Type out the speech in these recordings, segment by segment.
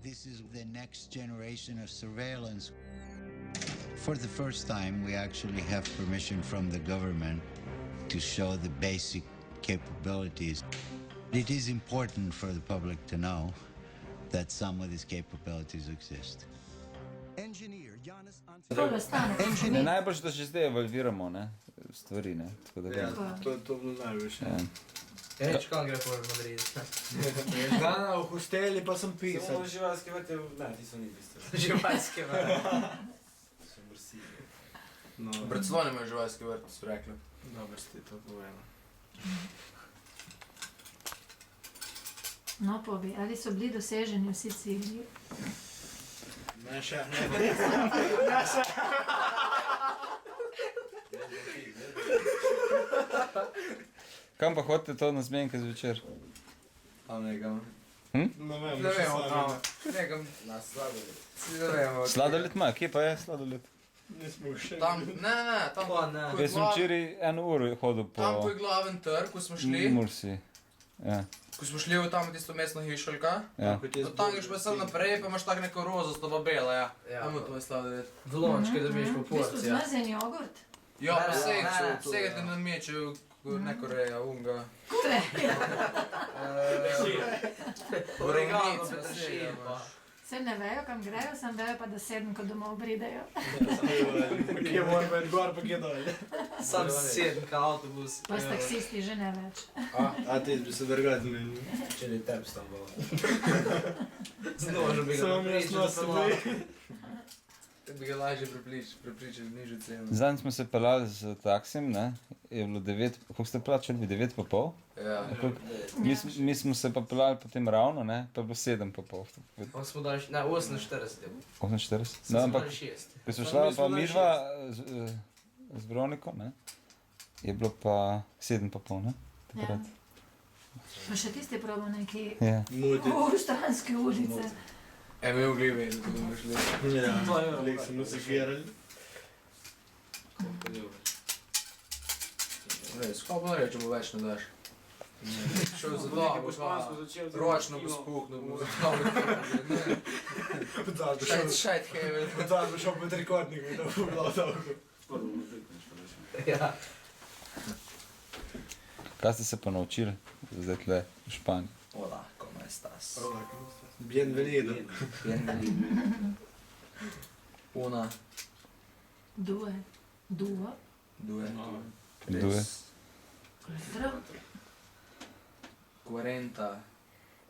This is the next generation of surveillance. For the first time, we actually have permission from the government to show the basic capabilities. It is important for the public to know that some of these capabilities exist. Ne, najbolj, da že zdaj evalviramo, ne, stvari, ne, tako da Ja, to je bilo najboljše. Reč, kam gre po Madrid? Dana v hosteli pa sem pisal. Samo živalske vrte, ne, ti so ni bistvo. Živalske vrt. So mrsili. No, V Braclonu imajo živalske vrt, so rekli. dobro ste to povedali. No, pobi, ali so bili doseženi vsi cilji? Ne še. Kam pa hodite to na zmenke zvečer? A nekam. Ne Ne vem, vemo, kam. Nekam. Na sladoled. Ne vemo. Sladoled ima, kje pa je sladoled? Nismo še. Tam, ne, tam. Pa ko ne. je Jaz sem glav- včeraj 1 uro hodil Tam, ko po je glaven trg, ko smo šli. Mursi. Ja, Ko smo šli v tam tisto mestno hišo, ali kaj? ja. No tam greš pa sem naprej, pa imaš tak neko rozasto pa bela, ja. Ajmo to je sladoled. Vlončke dobiš po V bistvu porciji. zmrzen jogurt. Ja, pa Ne, vsega te namečejo, ne Koreja, unga. Oregano, Borovnice, peteršilj vsega pa. imaš. Vse ne vejo, kam grejo, sam vejo pa, da sedem, ko domov pridejo. Kje mora biti gor, pa kje dol. Sam sedem ka avtobus. Pa s taksisti že ne več. A ti bi se drgati zmenil. Če ni tep tam bilo. Z nožem bi ga Samo mi prepričal, da smo sem bili. lahko. Bi ga lažje prepričali v nižjo ceno. Zadnjič smo se peljali z taksijem, ne, je bilo 9, koliko ste plačali, 9,5? Ja. Mi smo se pa peljali potem ravno, ne, pa je bilo 7,5. On smo dali, ne, 48 je bil. 48? Sem No, smo ampak, dali 6. ko smo Pa šla mi smo pa dali midva z Veronico, ne, je bilo pa 7,5, ne, takrat. Pa še tisti probo neki Ja. Muti. v Štranske ulice. Mi v glivi, da bomo šli. Ja, lek smo nosižirali. Skoro pa reče, bo več ne daš. Šel za dobro, ročno bo spuhnil, bo šajt hevel. Da bi šel po trikotnik, da bi bilo dolgo. Ja. Kaj ste se pa naučili zdaj tle v Španiji? Hola, como estás? Bienvenido. Una, Due. Duo. due, Due. Quattro. 40.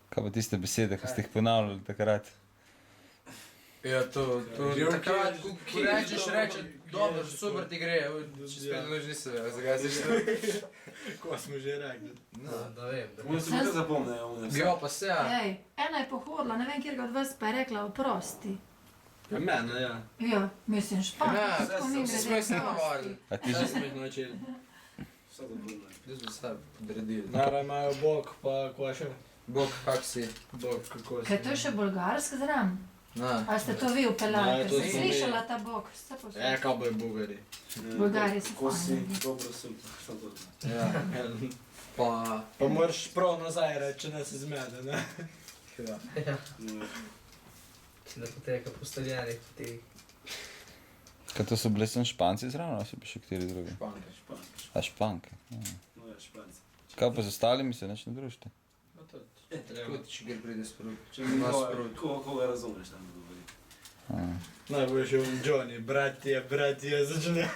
Kaj pa tiste besede, ki ste jih ponavljali takrat? Ja, to takrat, ko rečeš, dobro, super ti gre, če spet ne že se zagaziš. Ko smo že rekli. Da vem, da Oni se mi to zapomnejo. Ja, pa se, ja. Ej, ena je pohodila, ne vem, kjer ga od vas pa je rekla, oprosti. Ja, mene, ja. Ja, mislim, špansko, Ne, tako mi vsi smo jih se grede, navadili. A ti Že že, smo jih naučili. Vse zapomnejo. Zdaj smo se podredili. Nara imajo bok, pa kva še? Bog, kak si? Bok, kako si? Kaj to je še bolgarsk zraven? Na. Ali ste to vi upeljali, Ne, ker to sem smo mi. slišala ta bok, vse Ja, poslušala. kaj bojo Bugari. Bolgari so Ko si, fajni. dobro sem, šta to zna. Ja, pa... Pa moraš prav nazaj reči, če ne se zmede, ne? Ja. Da poteka postavljenih poti. kaj to so bili sem Španci zraven, ali so pa še kateri drugi? Španke, španke. A Španke. Ja. No ja, španci. Kaj pa z ostalimi se neč ne družite? No to, Tako ti, če gre pride sproti. Če mi koga razumeš tam govori. najboljše v Johnny, bratje, začne.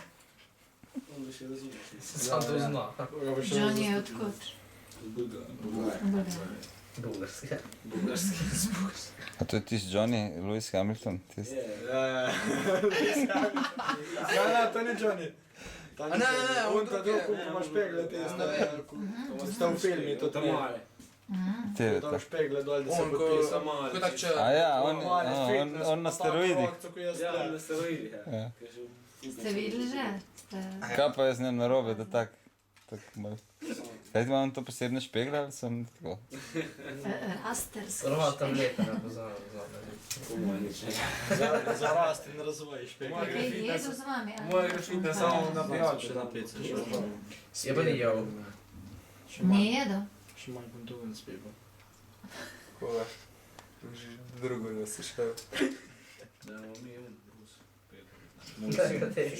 On bi še razumeš. Sam to zna. Johnny je odkot? Bulgar. Bolgar. Bulgarski. Bulgarski. A to je tisti Johnny Lewis Hamilton? Tisti? Ja, ja, to ni Johnny. A ne, on on ta drugi je. drug, ko imaš pegle, ti Ne vem. sta v filmi, to tam je. Te, Da imaš pegle dol, da se On, podpisa. ko tak če... A ja, on na steroidih. Ja, na steroidih, ja. Ja. Ste videli že? Kaj pa je z njim narobe, da tak malo... Kaj imam to posebne špegle ali sem tako? Rasterski. Roma tam leta, ne poznam. Po mojem nič ne. Za rast in razvoj špegle. Kaj jedu z vami? ali? Moja grešnica samo na pijače, na pice. Je pa ni jel. Ni jedo? Še manj konturen s pivo. Koga? drugo ne si šel. Da imamo mi un bus. Da, kateri?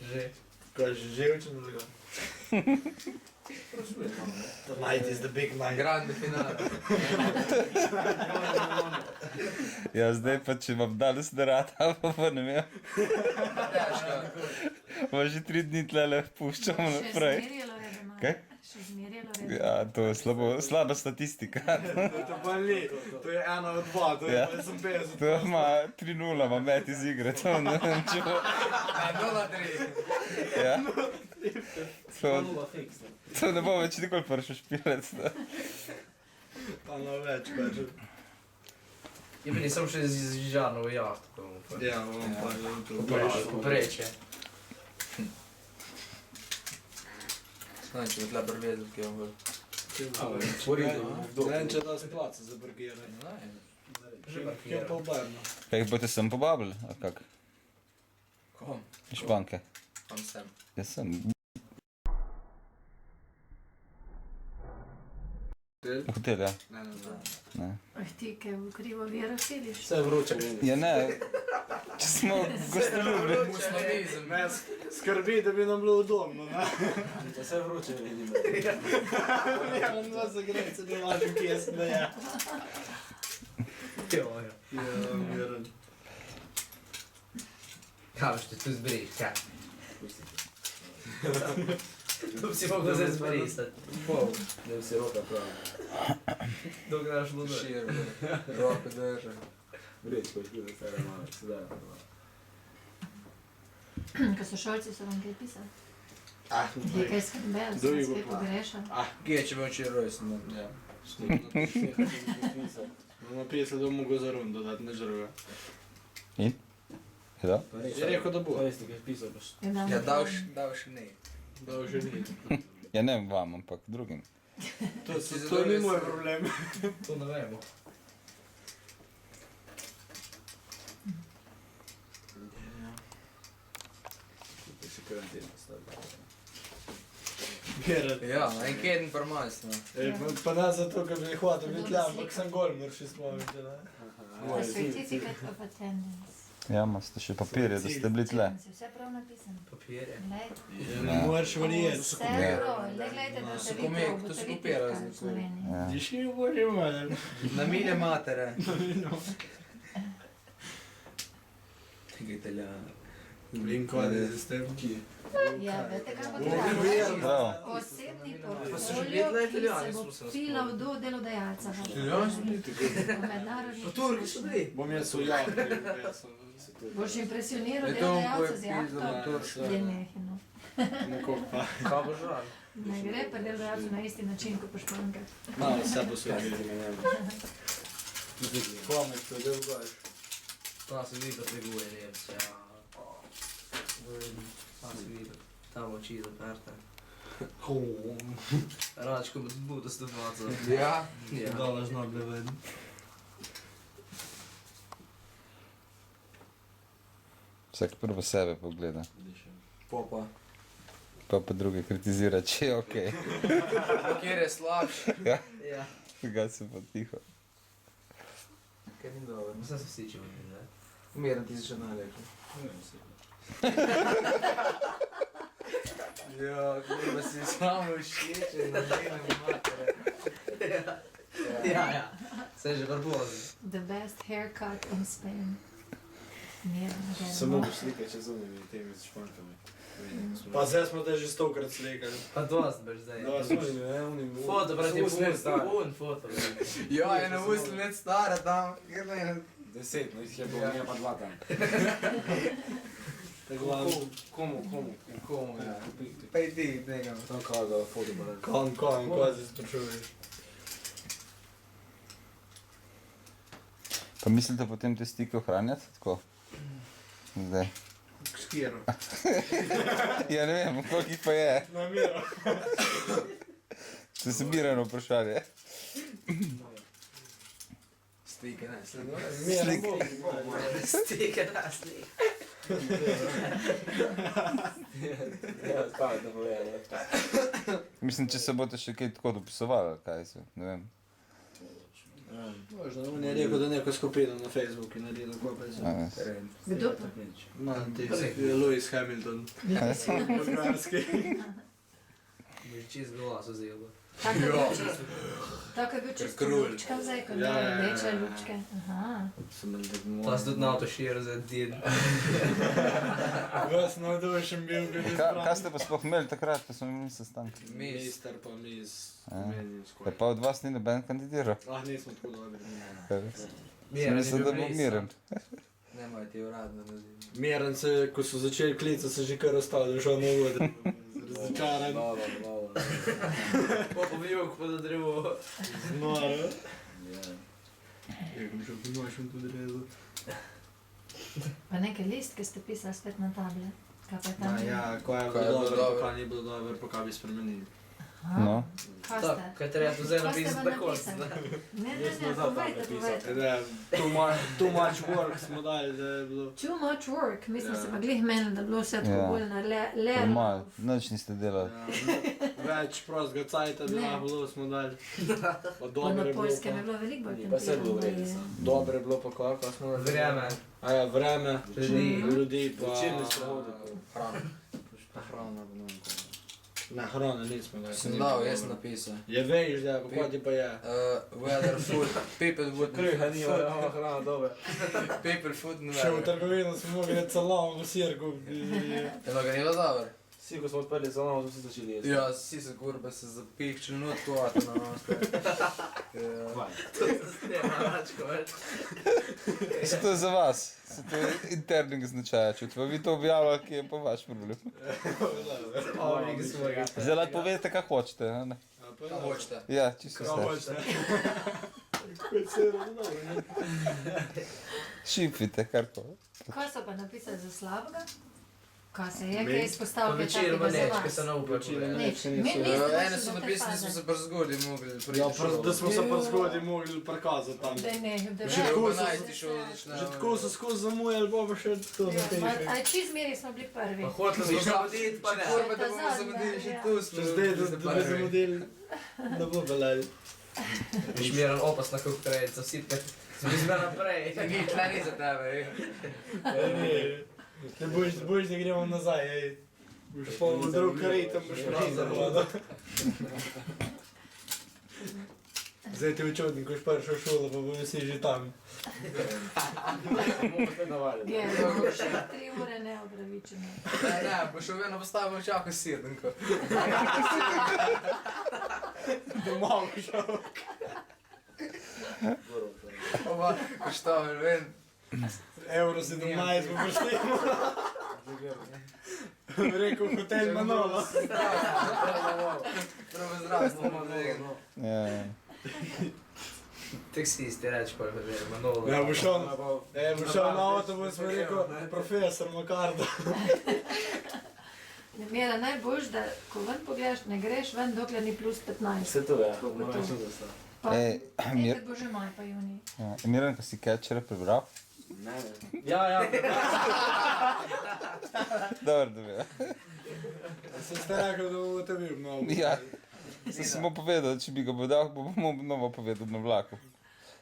Že. Kaj že živčen druga? The night is the big night. Grande finale. Ja, zdaj pa, če vam danes ne rata, pa ne vem. Težko. Pa že 3 dni tlele puščamo Še naprej. zmerjalo je doma. Kaj? Še zmerjalo je doma. Ja, to je slaba statistika. To pa ni, to je 1 od 2, to je Ja. 50. To ima 3-0, ima met iz igre, to ne vem, če bo. 0-3. Ja. To, Nula fiksna. to ne bo več nikoli prišel špilec. Pa na več, kaže. Je bili samo še z Žanovo jahto. Ja, on pa je to. Popreče. Znam, če bi tle brvezil, ki je on Ne vem, če da se placa za burgeranje. Že Kje pa obarno? Kaj jih boste sem pobabili, ali kak? Kom? Španke. Kom sem. Jaz sem. V hotel, ja. Ne. Ti, kaj v krivo vero siliš? Vse vroče meni. Ja, ne. Če smo gostoljubni. Muslimizem. Ne, skrbi, da bi nam bilo udobno, ne? Vse vroče meni. Ja, on vas zagrej, se ne važem, kje sem, da je. Jo, jo. Ja, miren. Kaj boš te tu zbriš, kaj? Tu si mogel zdaj zbrisati. Da bi si roka pravi. Dokler šlo dol. Šir, roke drža. Vreč, ko špila stara malo, sedaj. Ko so šolci, so vam kaj pisali? Ah, Je kaj skrbel, so Drugi vas bo kaj pa. pogrešali? Kje, če bi včeraj rojsten, ja. Bomo napisali, da bomo go za rundo dati, ne žrve. Ja? Je rekel, da bo. To jeste, kaj pisal, boš. Ja, dal še ne. Da že ni. Ja, ne vam, ampak drugim. To ni moj problem. To ne vemo. Da si karantena stavlja. Miren. Ja, en keden prmajs, no. Pa ne zato, ker bi hotel biti tle, ampak sem gol, moraš izpomniti, ne? A certificate of attendance. Ja, imate še papirje, da ste bili tle. Si vse prav napisano. Papirje. Glej, Ne moraš verjeti. vse prav. Le gledajte, da se vi komi- prav to se ugotovite, kopira kaj z v nekom. Sloveniji. Ja. Diši v božji manj. Na mine matere. Tega italijana. In kaj je z tem? Ja, veste, kaj bo Prav. treba? Osebni Pa so že portfolio, vedno ki Italijani, se bo smo se filal do delodajalca. V mednarodnih Pa Turki so bili. Bom jaz v javni. Boš impresioniral Je to delodajalca z pojepil jahto? za motor. Je nehino. Nekoliko pa. Kaj bo žal? Ne gre pa delodajalcu na isti način, kot pa španka. Malo se bo sve gledali. Komik, to je del gaš. Ta se vidi, da trguje res, ja. Ta se vidi, tam oči zaperte. Račko bo da stopaca. Ja. Ja. Dala žnogle vedno. Vsak prvo sebe pogleda, Popa. pa druge kritizira, če je okej. Kjer je slabši? Ja, Ja. ga se pa tiho. Kaj ni dobro. Vse se vsi čujem, ne? Umiren ti si še najlepši. Ja, kurva si samo všeč, na mene matere. Ja, ja. Vse že vrbozi. The best haircut in Spain. Mirno, Samo želimo. boš slikaj čez unimi temi s špankami. Pa zdaj smo te že 100krat slikali. Pa dost boš zdaj. Da, Z unimi, ne, unimi. Foto, brati, Usne stare. un foto. Ja, ena uslinet stara tam. 10, no jih je bilo, nije pa 2 tam. Komu? Komu, ja. Pa idi, nekam. Tam kao da foto pa reči. Kaj se sprašuješ? Pa mislite potem te stike ohranjati? Tako? Zdaj. Skiro. Ja, ne vem, koliko jih pa je. Na miro. To se birano vprašanje. Stike, ne, sledno. Miro. Stike na slike. Ja, stavite da povedali. Mislim, če se boste še kaj tako dopisovali, ali kaj se, ne vem. Možno, on je rekel, da neko skupino na Facebooku naredil, ko pa je za... Kdo pa? Man, Lewis Hamilton. Bulgarski. Mi čist glas vzelo. Tako je bil čisto krulj. lučka, zdaj ko Ja, ja, ja. večje lučke. Aha. Pa si tudi na avto šir za din. Vas navdušen bil, bi bil Kaj ste pa sploh imeli takrat, ko smo imeli sestanki? Minister pa mi iz Slovenije Ja, skoraj. pa od vas ni noben kandidiral. Nismo tako dobri. Kaj res? Miren je Mislim, da bil bo res, miren. Nemoj ti uradno naziv. Miren se, ko so začeli klicati, se že kar ostali, šel na uvod. Razočaran. Dobro. Pa povijok pa da drevo. Znoro. Rekom, že bi nošem tudi rezal. Pa neke listke ste pisali spet na table. Kaj pa je tam? Ja, ko je Ko je bilo bilo dobro, dobro. pa kaj ni bilo dobro, pa kaj bi spremenili. Aha. No. Kaj Tako, ste? kaj treba tu zdaj Kaj ste napisati pa na koncu. napisali? Ne, Jaz sem za povejte, table povejte. Da, too much work smo dali, da je bilo. Too much work, mi smo Ja. se pa glih menili, da je bilo vse tako Ja. bolj na le. Normal, nič niste delali. Več prostega cajta, da Ne. lahko bilo smo dali. Pa Pa dobro na je bilo. Poljskem je bilo veliko bolj Pa se je bilo tempirano. vredno. Dobro je bilo pa kako smo Vreme. A ja, vreme, ljudi pa... Večerni sprehodi. Hrana. Pa hrana, ne vem kaj. Na hrano nismo dali. Sem dal, jaz sem napisal. Je veš, da, pa kaj ti pa je? Weather food, people would Kruha ni, ova hrana dobra. People food and Še v weather. trgovino smo mogli reči salamo v sirku. Eno ga ni bilo dobro. Vsi, ko smo odprli salamo, so vsi začeli jesti. Ja, vsi se kurbe se zapihčili notko, a to na nas. Nema račko več. Se to je za vas, se to je interning značaja čutva. Vi to objavljali, ki je pa vaš problem. Ovnik svojega. Zdaj lahko poveste, kaj hočete. A ne? Kaj hočete? Ja, čisto Kaj vse. hočete? Kot se je dobro. Šipite, karkoli. Kaj so pa napisali za slabega? Kaj se je, Mi? kaj Pa izpostavil, kaj večer takega za manečke vas? se ne upa povedati. Nič. Večer Mi niso. niste Ene prišli so do te napisali, da smo faze. se prezgodaj mogli priti. Ja, da smo se pa zgodaj mogli prikazati tam. Da ne, da Že ne. tako Ob so- 11 šel začne. Že tako so skozi zamujali, bo pa še to zapišli. A čez meri smo bili prvi. Pa hoteli smo zamuditi, pa ne. Kurbe, da Ta bomo zadnja, zamudili še ja. tu smo. Če zdaj, da bi zamudili, ne bo veljali. Viš miren opas na kuk trejca, vsi te. Smo izme naprej. Ni, tle ni za tebe, Ne boš, da gremo nazaj, ej. Boš pa v drug karej, tam boš prav za vodo. Zdaj ti učudnik, ko si prišel v šolo, pa bojo vsi že tam. Bomo spet navadili. Je, še 3 ure neopravičeno. Ne, bo šel vedno postavil čakal sirdenko. Domov šel. Ova, ko štavil ven. Euro 17 bo poštemo. Rekel hotel Manolo. Prvo zdravstvo bomo dvigli. Ja. Taksisti reč pa je Manolo. Ja, bo šel na avtobus, bo rekel, profesor Makardo. Mera najboljš, da ko ven pogledaš, ne greš ven, dokler ni plus 15. Vse to je, Tako kot moram to. še dostati. Pa, Ej, enkrat bo že maj, pa juni. Miren, ko si Catchera prebral? Ne, ne. Ja. Dobro, da bi. Sem ste rekel, da bo to bil mnogo. Ja. Sem samo povedal, če bi ga bo dal, bo bomo novo povedal na vlaku.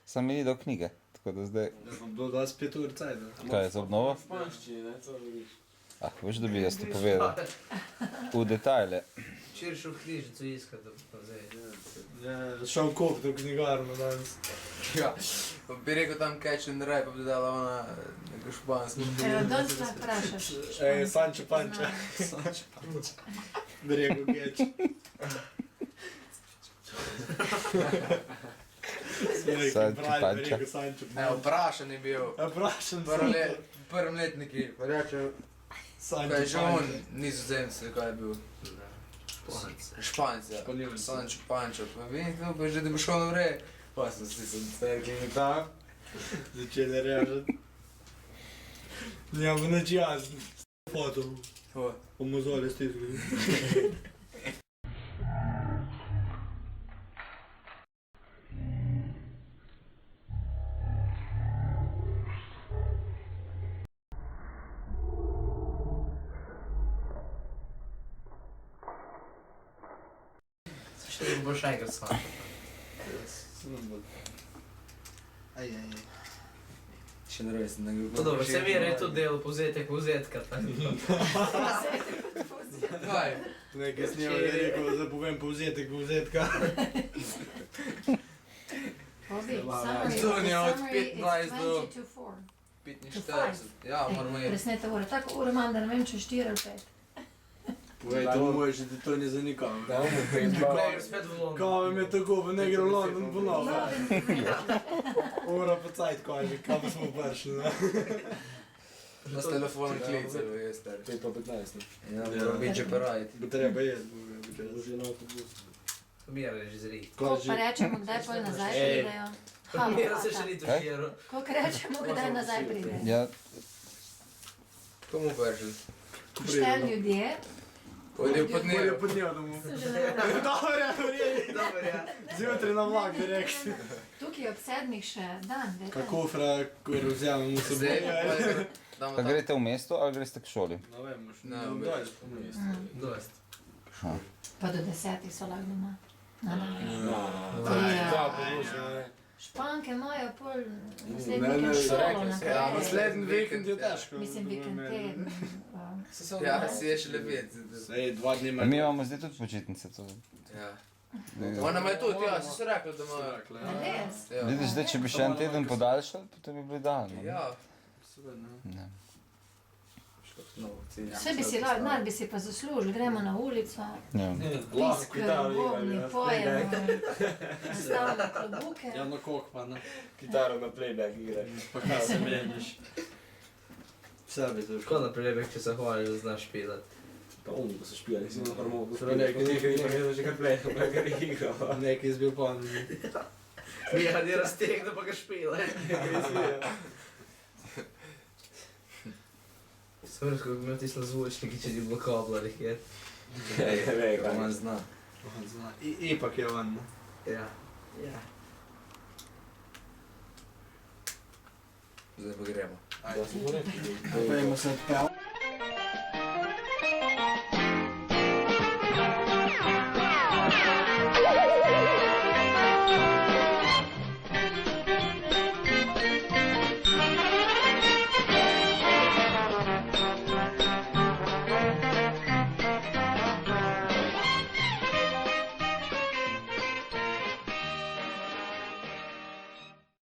Sam mi ni dal knjige, tako da zdaj... Da bom bilo 25 ur cajt. Kaj je za obnovo? V španščini, ne, to vidiš. Ah, veš, da bi jaz to povedal. V detajle. Včeraj šel v knjižnico iskat, da pa zdaj. Ja, šel kup do knjigarno danes. Ja, pa bi rekel tam catch and ride, pa bi dala ona neko špansko. Evo, danes me vprašaš. Ej, Sanče Panča. Bi rekel keč. Sanče Panča. Sanče Ne, Panča. vprašan je bil. Vprašan V prvem letniki, pa reče, Sanče kaj je že on, Panča. nizozemce, kaj je bil. Španc, ja. Španjolci. Sancho Pancho, pa vidim, to pa že da bo šel naprej. Pa sem si rekli, Da. Začeli režati. Ja, bo neč jaz. Foto. to. Po mozoli stisnili. Še bo še enkrat sam. Aj. Še ne res, ne gre. To dobro, se Mira je tudi delal povzetka, tako. Kaj? Nekaj snijel je rekel, da povem povzetka. Obi, Stonja od summary, 15 do- it's 20 to 4. 45. Ja, moramo iti. Presnete ure, tako uro imam, da ne vem, če 4 ali 5. Povej, to moješ, da to ne zanima. Da, bomo pet Ne, dva. spet v London. Kao vam je tako, pa ne gre v London ponovno. Ura pa cajt kaže, kam pa smo prišli, ne? Na s telefonom klicali, je stari. 5 pa 15, ne? Ja, moramo biti že perajti. Bo treba jesti, Bo že na avtobusu. Mira je že zri. Ko pa rečemo, kdaj pol nazaj Ej. pridejo? Halo, Mira se še Ata. ni tuširal. Koliko rečemo, kdaj nazaj pridejo? Ja, Komu prišli? Pošteni ljudje, Pojdi po Bolje dnevu. po dnevu domov. se že ne vem. Dobro, ja. Zjutraj na vlak direkt. Tukaj je ob 7 še dan, veste? Kako fra, ko vzamemo se Zdaj pa damo pa tako. greste v mesto ali greste k šoli? Ne vem, Ne, no, v doj. Dost. Pa do 10 so lahko doma. Na dan. Da, Ja. pa boš, ne? Španke imajo pol Ne, naslednji ne, vikend šolo rekli so, naprej. ja, Naslednji vikend je Ja. težko. Mislim, vikend teden. Ja, si je še lepet. Sej, 2 dni A mi imamo zdaj tudi počitnice. To. Ja. Ne. Ona ima tudi, ja, si rekla, da ima. Res? Ja. Vidiš, zdaj, če bi še en teden podaljšali, potem bi bilo idealno. Ja. Ne. Vse bi si lahko, denar bi si pa zaslužil, gremo na ulico, Ja. piskajo, bobni, pojemo, nastavljamo klobuke. Ja, no koliko pa, ne? Kitaro na playback igraš. Pa kaj se meniš? Vse bi to Škoda prilebek, če se hvališ, da znaš špilat. Pa on, ko se špija, nisi na promo. Prav nekaj, nekaj, že kar prej, pa kar igral. Nekaj izbil pa. Mira ni raztegne, pa ga špila. Sem rekel, kako bi imel tisto zvočniki, če ni bilo kabla, ali je. On zna. Ipak je van, ne? Ja. Ja. Zdaj pa gremo. Ajde. Pojmo se odpeljati.